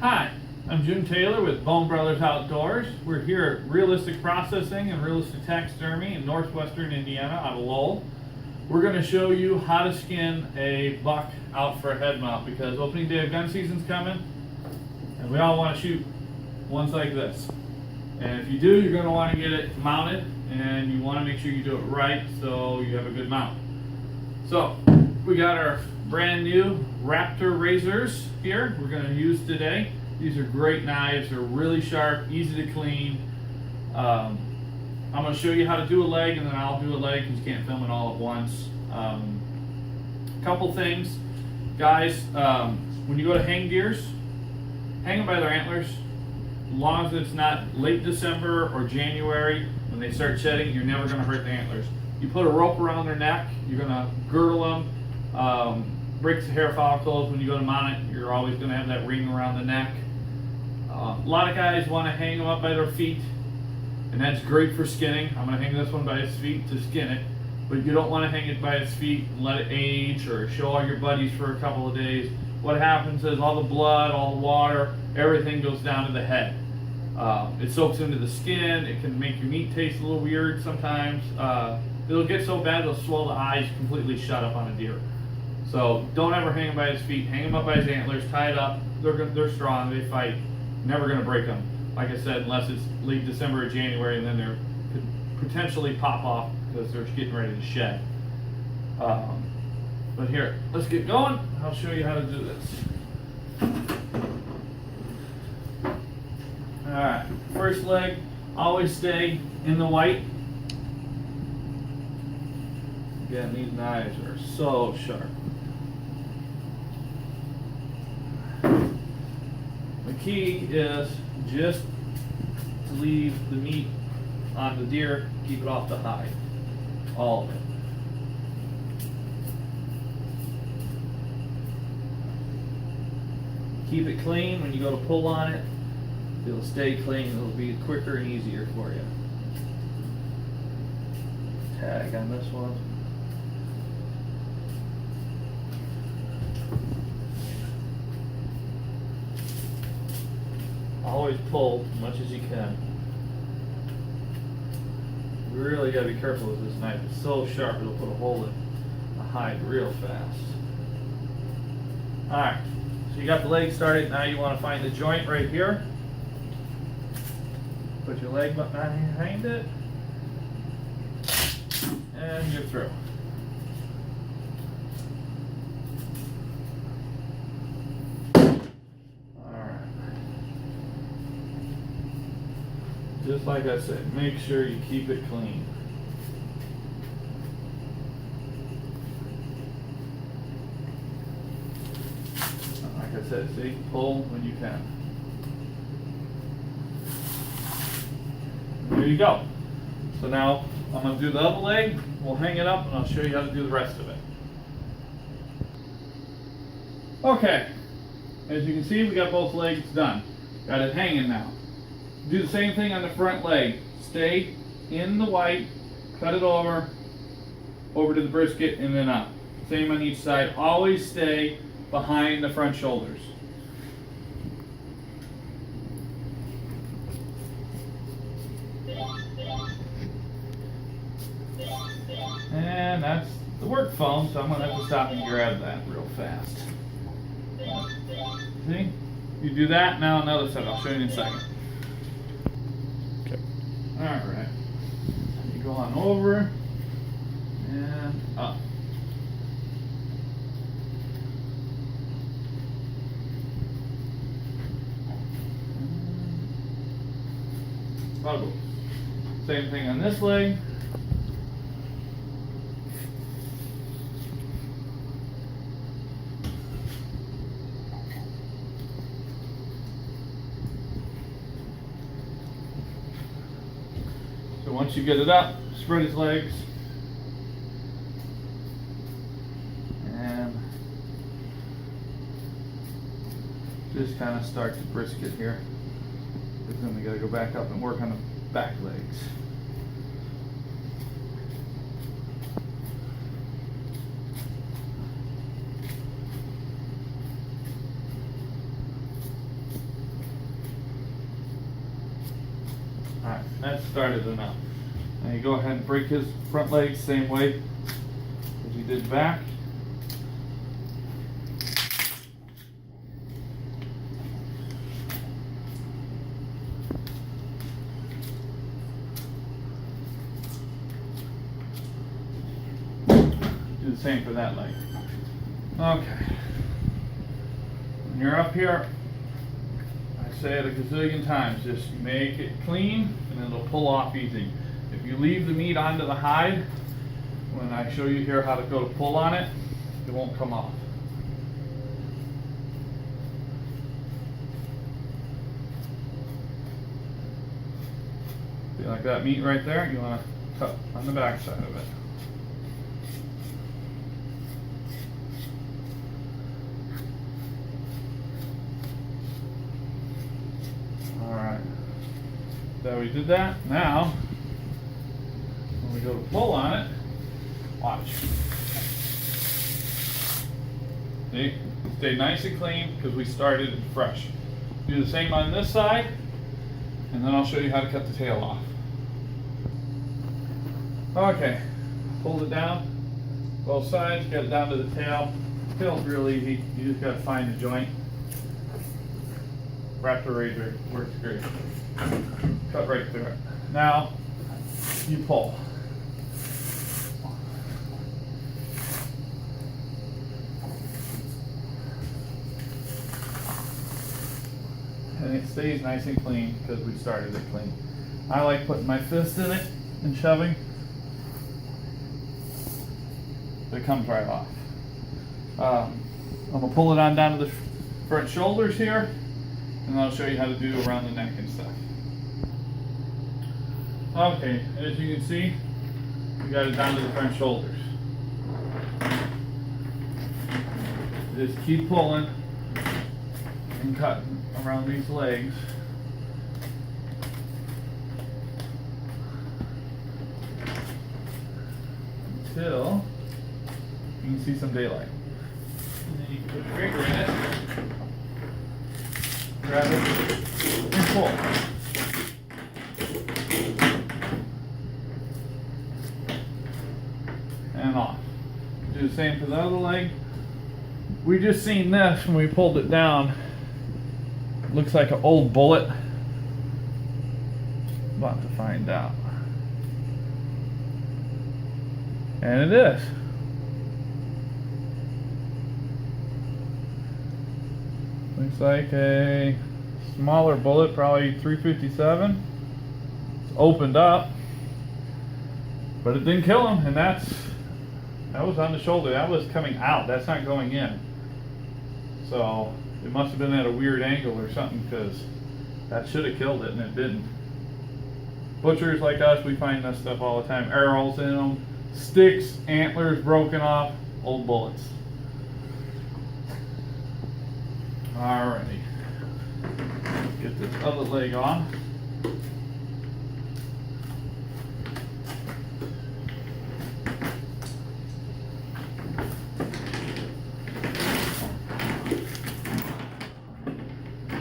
Hi, I'm Jim Taylor with Bonebrothers Outdoors. We're here at Realistic Processing and Realistic Taxidermy in northwestern Indiana out of Lowell. We're going to show you how to skin a buck out for a head mount because opening day of gun season's coming and we all want to shoot ones like this. And if you do, you're going to want to get it mounted and you want to make sure you do it right so you have a good mount. So we got our brand new Raptorazors here we're going to use today. These are great knives. They're really sharp, easy to clean. I'm going to show you how to do a leg and then I'll do a leg because you can't film it all at once. Couple things. Guys, when you go to hang deers, hang them by their antlers. As long as it's not late December or January when they start shedding, you're never going to hurt the antlers. You put a rope around their neck, you're going to girdle them, breaks the hair follicles. When you go to mount it, you're always going to have that ring around the neck. A lot of guys want to hang them up by their feet, and that's great for skinning. I'm going to hang this one by its feet to skin it, but you don't want to hang it by its feet and let it age or show all your buddies for a couple of days. What happens is all the blood, all the water, everything goes down to the head. It soaks into the skin. It can make your meat taste a little weird sometimes. It'll get so bad it'll swell the eyes completely shut up on a deer. So don't ever hang him by his feet. Hang him up by his antlers, tie it up. They're strong, they fight. Never going to break them. Like I said, unless it's late December or January, and then they could potentially pop off because they're getting ready to shed. But here, let's get going. I'll show you how to do this. Alright, first leg, always stay in the white. Again, these knives are so sharp. The key is just to leave the meat on the deer, keep it off the hide, all of it. Keep it clean. When you go to pull on it, it'll stay clean. It'll be quicker and easier for you. Tag on this one. Always pull as much as you can. You really got to be careful with this knife. It's so sharp it'll put a hole in the hide real fast. Alright, so you got the leg started. Now you want to find the joint right here. Put your leg behind it. And you're through. Just like I said, make sure you keep it clean. Like I said, see, pull when you can. There you go. So now I'm going to do the other leg, we'll hang it up, and I'll show you how to do the rest of it. Okay, as you can see, we got both legs done. Got it hanging now. Do the same thing on the front leg. Stay in the white, cut it over to the brisket, and then up. Same on each side. Always stay behind the front shoulders. And that's the work phone, so I'm going to have to stop and grab that real fast. See? You do that, now another side. I'll show you in a second. Alright, you go on over and up. Same thing on this leg. So once you get it up, spread his legs and just kind of start the brisket here. Because then we got to go back up and work on the back legs. Alright, that started enough. Now you go ahead and break his front legs same way as you did back. Do the same for that leg. Okay. When you're up here, I say it a gazillion times, just make it clean and it'll pull off easy. If you leave the meat onto the hide, when I show you here how to go to pull on it, it won't come off. See, like that meat right there, you want to cut on the back side of it. Alright, so we did that. Now, when we go to pull on it, watch. See, stay nice and clean because we started it fresh. Do the same on this side, and then I'll show you how to cut the tail off. Okay, pull it down, both sides, get it down to the tail. Tail's real easy, you just gotta find the joint. Raptorazor works great. Cut right through it. Now, you pull. And it stays nice and clean because we started it clean. I like putting my fist in it and shoving. It comes right off. I'm gonna pull it on down to the front shoulders here, and I'll show you how to do around the neck and stuff. Okay, as you can see, we got it down to the front shoulders. Just keep pulling and cutting around these legs. Until you can see some daylight. And then you can put your finger in it, grab it, and pull. And off. Do the same for the other leg. We just seen this when we pulled it down. Looks like an old bullet. About to find out. And it is. Looks like a smaller bullet, probably 357. It's opened up, but it didn't kill him, and that was on the shoulder. That was coming out. That's not going in. So it must have been at a weird angle or something, because that should have killed it, and it didn't. Butchers like us, we find this stuff all the time. Arrows in them, sticks, antlers broken off, old bullets. Alrighty. Get this other leg on.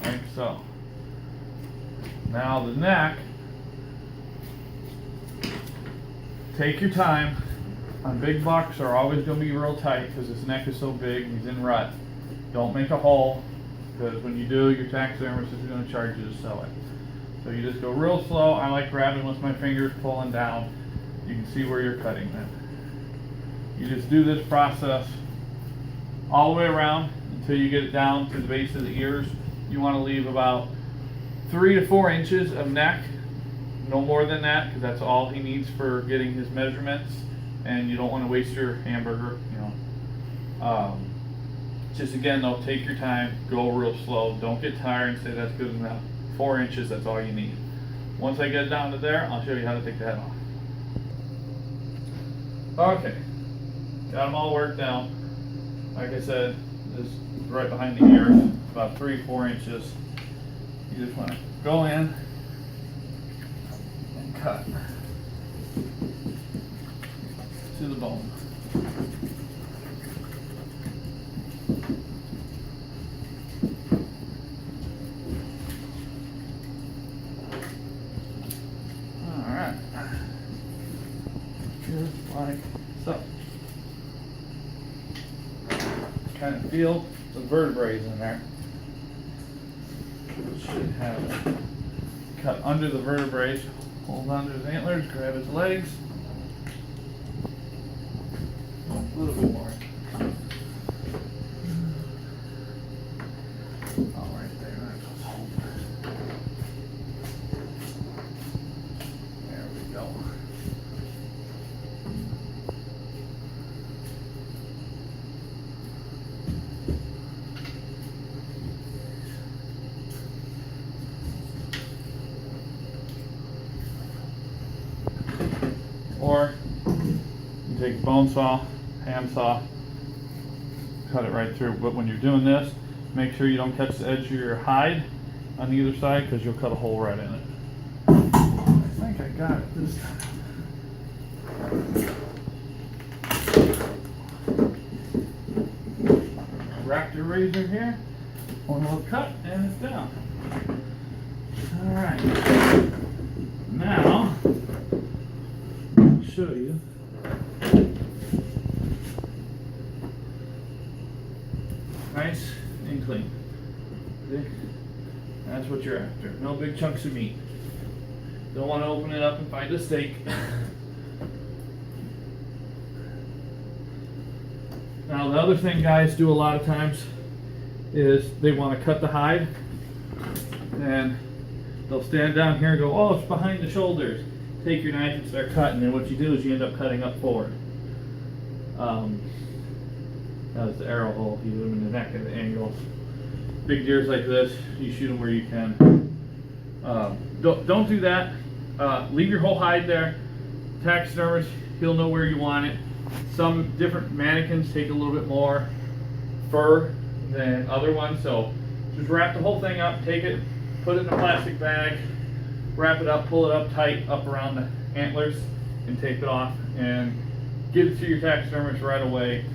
Like so. Now the neck. Take your time. On big bucks are always going to be real tight because his neck is so big and he's in rut. Don't make a hole, because when you do, your taxidermist is going to charge you to sell it. So you just go real slow. I like grabbing with my fingers, pulling down. You can see where you're cutting then. You just do this process all the way around until you get it down to the base of the ears. You want to leave about 3 to 4 inches of neck. No more than that, because that's all he needs for getting his measurements, and you don't want to waste your hamburger, you know. Just again though, take your time, go real slow, don't get tired and say that's good enough. 4 inches, that's all you need. Once I get down to there, I'll show you how to take the head off. Okay, got them all worked out. Like I said, this is right behind the ears, about 3-4 inches. You just want to go in and cut to the bone. feel the vertebrae in there. Should have it cut under the vertebrae. Hold on to his antlers, grab his legs. A little bit more. All right there, that's hold. There we go. Or you take a bone saw, hand saw, cut it right through. But when you're doing this, make sure you don't catch the edge of your hide on either side, because you'll cut a hole right in it. I think I got it this time. Raptorazor here. One little cut and it's down. Alright. Now, I'll show you. Nice and clean. See? That's what you're after. No big chunks of meat. Don't want to open it up and find a steak. Now the other thing guys do a lot of times is they want to cut the hide, and they'll stand down here and go, oh, it's behind the shoulders. Take your knife and start cutting, and what you do is you end up cutting up forward. That's the arrow hole. You hit them in the neck at an angle. Big deers like this, you shoot them where you can. Don't do that. Leave your whole hide there. Taxidermist, he'll know where you want it. Some different mannequins take a little bit more fur than other ones, so just wrap the whole thing up, take it, put it in a plastic bag, wrap it up, pull it up tight up around the antlers, and tape it off, and give it to your taxidermist right away.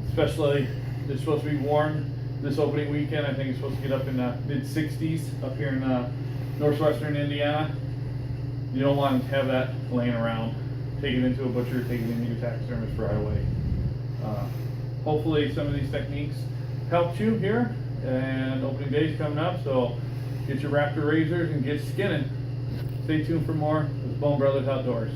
Especially, it's supposed to be warm this opening weekend. I think it's supposed to get up in the mid-60s up here in northwestern Indiana. You don't want to have that laying around. Take it into a butcher, take it into your taxidermist right away. Hopefully some of these techniques helped you here, and opening day's coming up, so get your Raptorazors and get skinning. Stay tuned for more with Bonebrothers Outdoors.